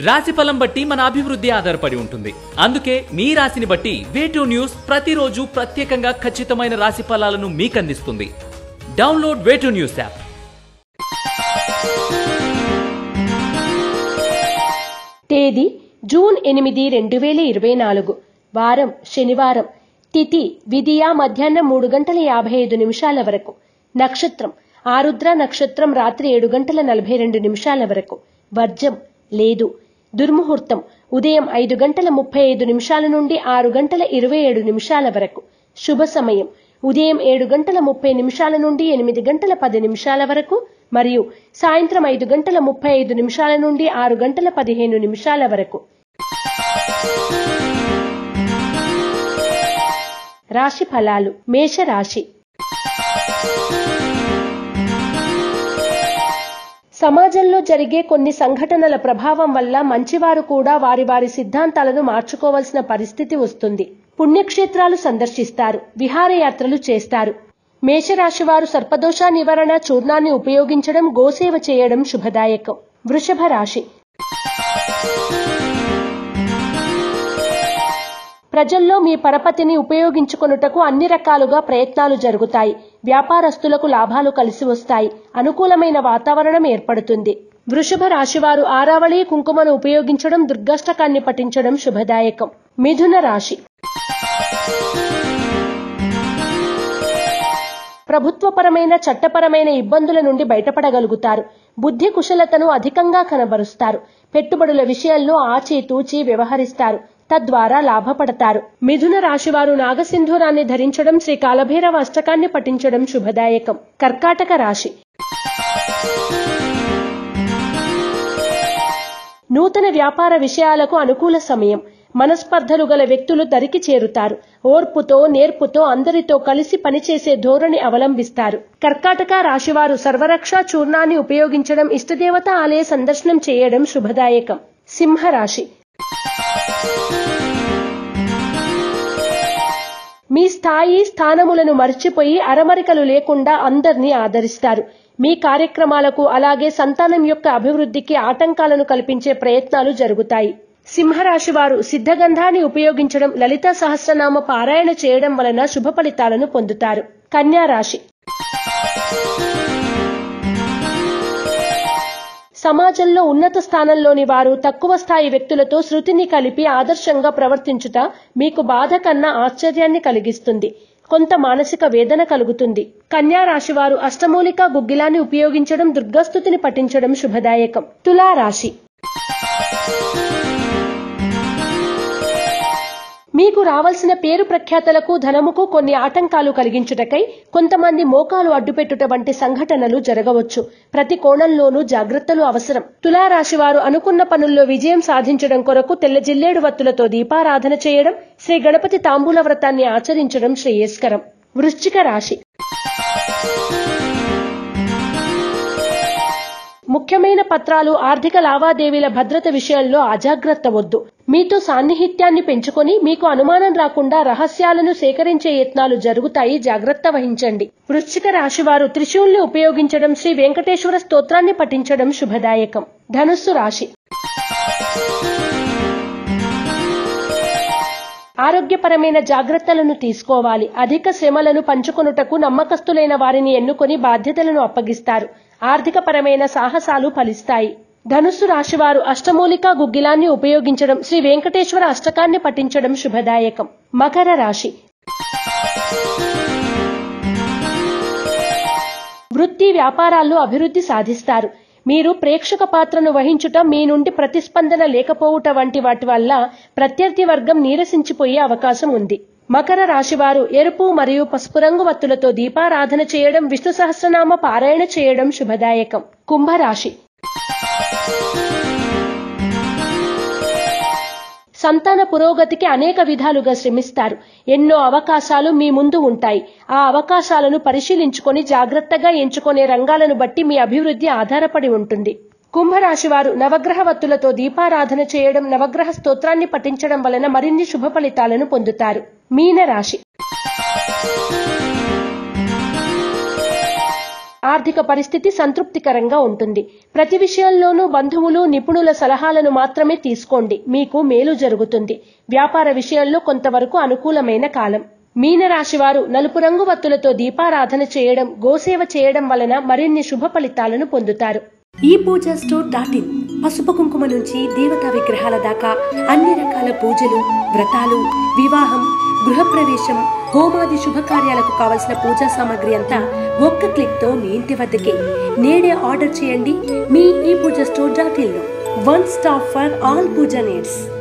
రాశిఫలం బట్టి మన అభివృద్ధి ఆధారపడి ఉంటుంది. అందుకే మీ రాశిని బట్టి వే2 న్యూస్ ప్రతిరోజు ప్రత్యేకంగా ఖచ్చితమైన రాశి ఫలాలను మీకు అందిస్తుంది. Download way two news app. తేదీ జూన్ 8, 2024. వారం శనివారం. తిథి విదియ మధ్యాహ్నం 3:55 వరకు. నక్షత్రం ఆరుద్ర నక్షత్రం రాత్రి 7:42 వరకు. వర్జం లేదు. దుర్ముహూర్తం ఉదయం 5:35 నుండి 6:27 వరకు. శుభ సమయం ఉదయం 7:30 నుండి 8:10 వరకు మరియు సాయంత్రం 5:35 నుండి 6:15 వరకు. రాశి ఫలాలు. మేషరాశి. సమాజంలో జరిగే కొన్ని సంఘటనల ప్రభావం వల్ల మంచివారు కూడా వారి సిద్ధాంతాలను మార్చుకోవాల్సిన పరిస్థితి వస్తుంది. పుణ్యక్షేత్రాలు సందర్శిస్తారు. విహారయాత్రలు చేస్తారు. మేషరాశి వారు సర్పదోష నివారణ చూర్ణాన్ని ఉపయోగించడం, గోసేవ చేయడం శుభదాయకం. వృషభ రాశి. ప్రజల్లో మీ పరపతిని ఉపయోగించుకొనుటకు అన్ని రకాలుగా ప్రయత్నాలు జరుగుతాయి. వ్యాపారస్తులకు లాభాలు కలిసి వస్తాయి. అనుకూలమైన వాతావరణం ఏర్పడుతుంది. వృషభ రాశివారు ఆరావళి కుంకుమను ఉపయోగించడం, దుర్గాష్టకాన్ని పఠించడం శుభదాయకం. మిథున రాశి. ప్రభుత్వపరమైన చట్టపరమైన ఇబ్బందుల నుండి బయటపడగలుగుతారు. బుద్ధి కుశలతను అధికంగా కనబరుస్తారు. పెట్టుబడుల విషయంలో ఆచితూచి వ్యవహరిస్తారు. తద్వారా లాభపడతారు. మిథున రాశివారు నాగసింధూరాన్ని ధరించడం, శ్రీ కాలభైరవ అష్టకాన్ని పఠించడం శుభదాయకం. కర్కాటక రాశి. నూతన వ్యాపార విషయాలకు అనుకూల సమయం. మనస్పర్ధలు గల వ్యక్తులు దరికి చేరుతారు. ఓర్పుతో నేర్పుతో అందరితో కలిసి పనిచేసే ధోరణి అవలంబిస్తారు. కర్కాటక రాశివారు సర్వరక్ష చూర్ణాన్ని ఉపయోగించడం, ఇష్టదేవత ఆలయ సందర్శనం చేయడం శుభదాయకం. సింహరాశి. మీ స్థానములను మర్చిపోయి అరమరికలు లేకుండా అందర్నీ ఆదరిస్తారు. మీ కార్యక్రమాలకు అలాగే సంతానం యొక్క అభివృద్ధికి ఆటంకాలను కల్పించే ప్రయత్నాలు జరుగుతాయి. సింహరాశి వారు సిద్ధగంధాన్ని ఉపయోగించడం, లలితా సహస్రనామ పారాయణ చేయడం వలన శుభ ఫలితాలను పొందుతారు. కన్యా రాశి. సమాజంలో ఉన్నత స్థానంలోని వారు తక్కువ స్థాయి వ్యక్తులతో శృతిని కలిపి ఆదర్శంగా ప్రవర్తించుట మీకు బాధ కన్నా ఆశ్చర్యాన్ని కలిగిస్తుంది. కొంత మానసిక వేదన కలుగుతుంది. కన్యా రాశివారు అష్టమూలిక గుగ్గిలాన్ని ఉపయోగించడం, దుర్గాస్తుతిని పఠించడం శుభదాయకం. తులా రాశి. మీకు రావాల్సిన పేరు ప్రఖ్యాతలకు, ధనముకు కొన్ని ఆటంకాలు కలిగించుటకై కొంతమంది మోకాలు అడ్డుపెట్టుట వంటి సంఘటనలు జరగవచ్చు. ప్రతి కోణంలోనూ జాగ్రత్తలు అవసరం. తులారాశివారు అనుకున్న పనుల్లో విజయం సాధించడం కొరకు తెల్ల జిల్లేడు వత్తులతో దీపారాధన చేయడం, శ్రీ గణపతి తాంబూల వ్రతాన్ని ఆచరించడం శ్రేయస్కరం. వృశ్చిక రాశి. ముఖ్యమైన పత్రాలు, ఆర్థిక లావాదేవీల భద్రత విషయంలో అజాగ్రత్త వద్దు. మీతో సాన్నిహిత్యాన్ని పెంచుకొని మీకు అనుమానం రాకుండా రహస్యాలను సేకరించే యత్నాలు జరుగుతాయి. జాగ్రత్త వహించండి. వృశ్చిక రాశివారు త్రిశూల్ని ఉపయోగించడం, శ్రీ వెంకటేశ్వర స్తోత్రాన్ని పఠించడం శుభదాయకం. ధనుస్సు రాశి. ఆరోగ్యపరమైన జాగ్రత్తలను తీసుకోవాలి. అధిక శ్రమలను పంచుకొనుటకు నమ్మకస్తులైన వారిని ఎన్నుకొని బాధ్యతలను అప్పగిస్తారు. ఆర్థిక పరమైన సాహసాలు ఫలిస్తాయి. ధనుస్సు రాశివారు అష్టమూలిక గుగ్గిలాన్ని ఉపయోగించడం, శ్రీ వెంకటేశ్వర అష్టకాన్ని పఠించడం శుభదాయకం. మకర రాశి. వృత్తి వ్యాపారాల్లో అభివృద్ధి సాధిస్తారు. మీరు ప్రేక్షక పాత్రను వహించుట, మీ నుండి ప్రతిస్పందన లేకపోవుట వంటి వాటి వల్ల ప్రత్యర్థి వర్గం నీరసించిపోయే అవకాశం ఉంది. మకర రాశివారు ఎరుపు మరియు పసుపు రంగు వత్తులతో దీపారాధన చేయడం, విష్ణు సహస్రనామ పారాయణ చేయడం శుభదాయకం. కుంభరాశి. సంతాన పురోగతికి అనేక విధాలుగా శ్రమిస్తారు. ఎన్నో అవకాశాలు మీ ముందు ఉంటాయి. ఆ అవకాశాలను పరిశీలించుకొని జాగ్రత్తగా ఎంచుకునే రంగాలను బట్టి మీ అభివృద్ధి ఆధారపడి ఉంటుంది. కుంభరాశి వారు నవగ్రహ వత్తులతో దీపారాధన చేయడం, నవగ్రహ స్తోత్రాన్ని పఠించడం వలన మరిన్ని శుభ ఫలితాలను పొందుతారు. మీనరాశి. ఆర్థిక పరిస్థితి సంతృప్తికరంగా ఉంటుంది. ప్రతి విషయంలోనూ బంధువులు, నిపుణుల సలహాలను మాత్రమే తీసుకోండి. మీకు మేలు జరుగుతుంది. వ్యాపార విషయంలో కొంతవరకు అనుకూలమైన కాలం. మీనరాశి వారు నలుపు రంగు వత్తులతో దీపారాధన చేయడం, గోసేవ చేయడం వలన మరిన్ని శుభ ఫలితాలను పొందుతారు. ePoojaStore.in పసుపు కుంకుమ నుంచి దేవతా విగ్రహాల దాకా అన్ని రకాల పూజలు, వ్రతాలు, వివాహం, గృహప్రవేశం, హోమాది శుభకార్యాలకు కావలసిన పూజా సామాగ్రి అంతా ఒక్క క్లిక్ తో మీ ఇంటి వద్దకే. నేడే ఆర్డర్ చేయండి మీ ePoojaStore.in లో. One stop for all puja needs.